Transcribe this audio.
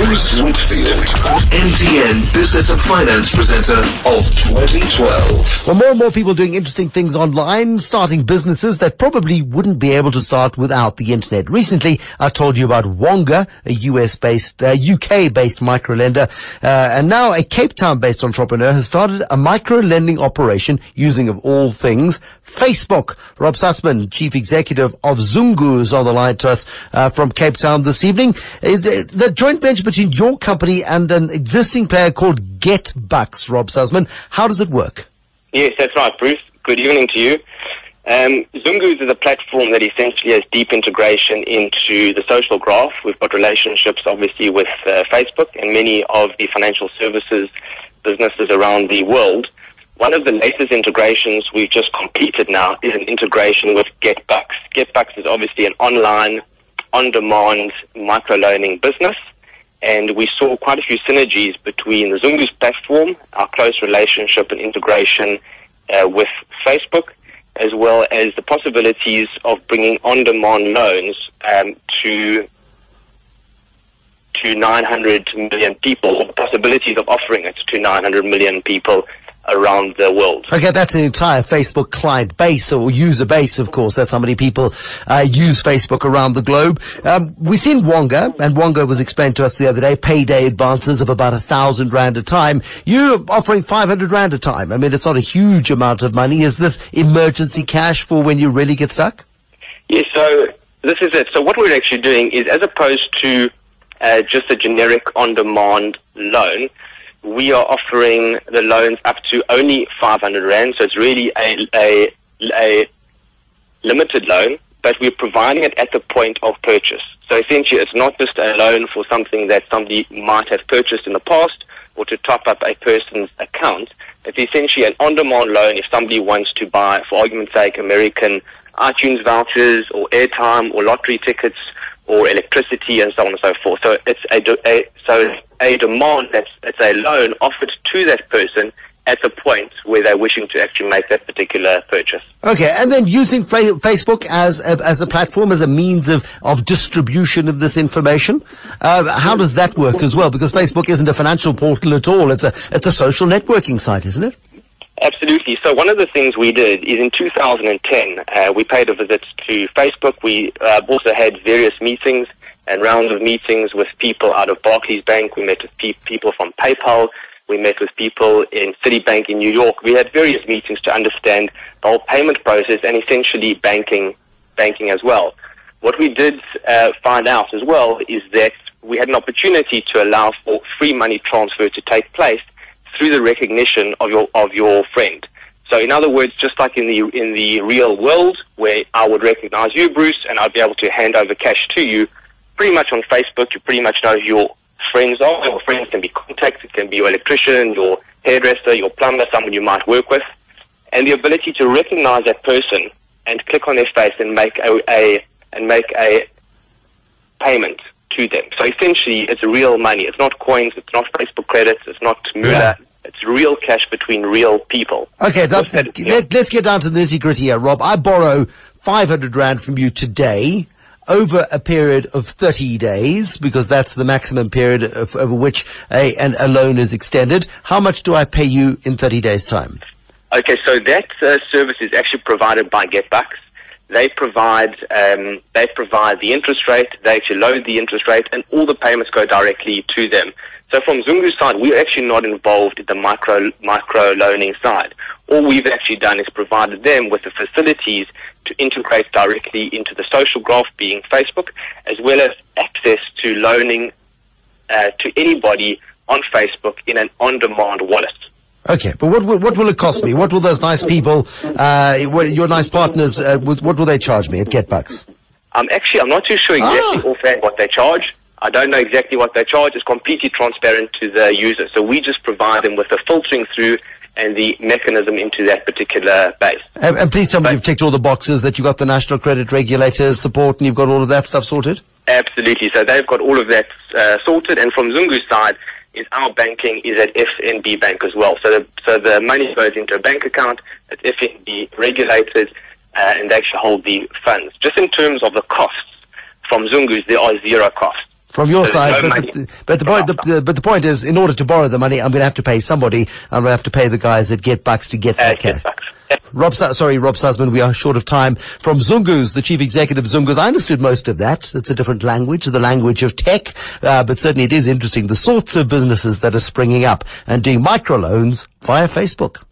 Bruce Whitfield, NTN Business and Finance Presenter of 2012. Well, more and more people doing interesting things online, starting businesses that probably wouldn't be able to start without the internet. Recently, I told you about ZunguZ, a UK-based microlender, and now a Cape Town-based entrepreneur has started a micro-lending operation using, of all things, Facebook. Rob Sussman, Chief Executive of ZunguZ, is on the line to us from Cape Town this evening. The joint venture between your company and an existing player called GetBucks, Rob Sussman. How does it work? Yes, that's right, Bruce. Good evening to you. ZunguZ is a platform that essentially has deep integration into the social graph. We've got relationships, obviously, with Facebook and many of the financial services businesses around the world. One of the latest integrations we've just completed now is an integration with GetBucks. GetBucks is obviously an online, on-demand microloaning business, and we saw quite a few synergies between the ZunguZ platform, our close relationship and integration with Facebook, as well as the possibilities of bringing on-demand loans to 900 million people, or the possibilities of offering it to 900 million people around the world. Okay, that's an entire Facebook client base, or user base, of course. That's how many people use Facebook around the globe. We've seen ZunguZ, and ZunguZ was explained to us the other day, payday advances of about 1,000 Rand a time. You're offering 500 Rand a time. I mean, it's not a huge amount of money. Is this emergency cash for when you really get stuck? Yes, so this is it. So what we're actually doing is, as opposed to just a generic on-demand loan, we are offering the loans up to only 500 Rand, so it's really a limited loan, but we're providing it at the point of purchase. So essentially, it's not just a loan for something that somebody might have purchased in the past or to top up a person's account. It's essentially an on-demand loan if somebody wants to buy, for argument's sake, American iTunes vouchers or airtime or lottery tickets or electricity and so on and so forth. So it's a demand it's a loan offered to that person at the point where they're wishing to actually make that particular purchase. Okay, and then using Facebook as a platform, as a means of distribution of this information, how does that work as well? Because Facebook isn't a financial portal at all. It's a social networking site, isn't it? Absolutely. So one of the things we did is in 2010, we paid a visit to Facebook. We also had various meetings and rounds of meetings with people out of Barclays Bank. We met with people from PayPal. We met with people in Citibank in New York. We had various meetings to understand the whole payment process and essentially banking as well. What we did find out as well is that we had an opportunity to allow for free money transfer to take place through the recognition of your friend. So in other words, just like in the real world, where I would recognize you, Bruce, and I'd be able to hand over cash to you, pretty much on Facebook, you pretty much know who your friends are. Your friends can be contacts, it can be your electrician, your hairdresser, your plumber, someone you might work with. And the ability to recognize that person and click on their face and make a payment to them. So essentially, it's real money. It's not coins, it's not Facebook credits, it's not Moolah. Yeah. It's real cash between real people. Okay, let's get down to the nitty-gritty here, Rob. I borrow 500 Rand from you today over a period of 30 days, because that's the maximum period over which a loan is extended. How much do I pay you in 30 days' time? Okay, so that service is actually provided by GetBucks. They provide the interest rate, they actually load the interest rate, and all the payments go directly to them. So from ZunguZ's side, we're actually not involved in the micro loaning side. All we've actually done is provided them with the facilities to integrate directly into the social graph, being Facebook, as well as access to loaning to anybody on Facebook in an on-demand wallet. Okay, but what will it cost me? What will those nice people, your nice partners, what will they charge me at GetBucks? I'm not too sure exactly offhand what they charge. I don't know exactly what they charge. It's completely transparent to the user. So we just provide them with the filtering through and the mechanism into that particular base. And please tell me you've ticked all the boxes, that you've got the national credit regulators support and you've got all of that stuff sorted? Absolutely. So they've got all of that sorted. And from ZunguZ's side, is our banking is at FNB Bank as well. So the money goes into a bank account. It's FNB regulated, and they actually hold the funds. Just in terms of the costs, from ZunguZ, there are zero costs. From your So there's side, no money. but the point is, in order to borrow the money, I'm going to have to pay somebody. I'm going to have to pay the guys at GetBucks to get that cash. Rob Sussman, we are short of time. From ZunguZ, the chief executive of ZunguZ, I understood most of that. It's a different language, the language of tech, but certainly it is interesting, the sorts of businesses that are springing up and doing microloans via Facebook.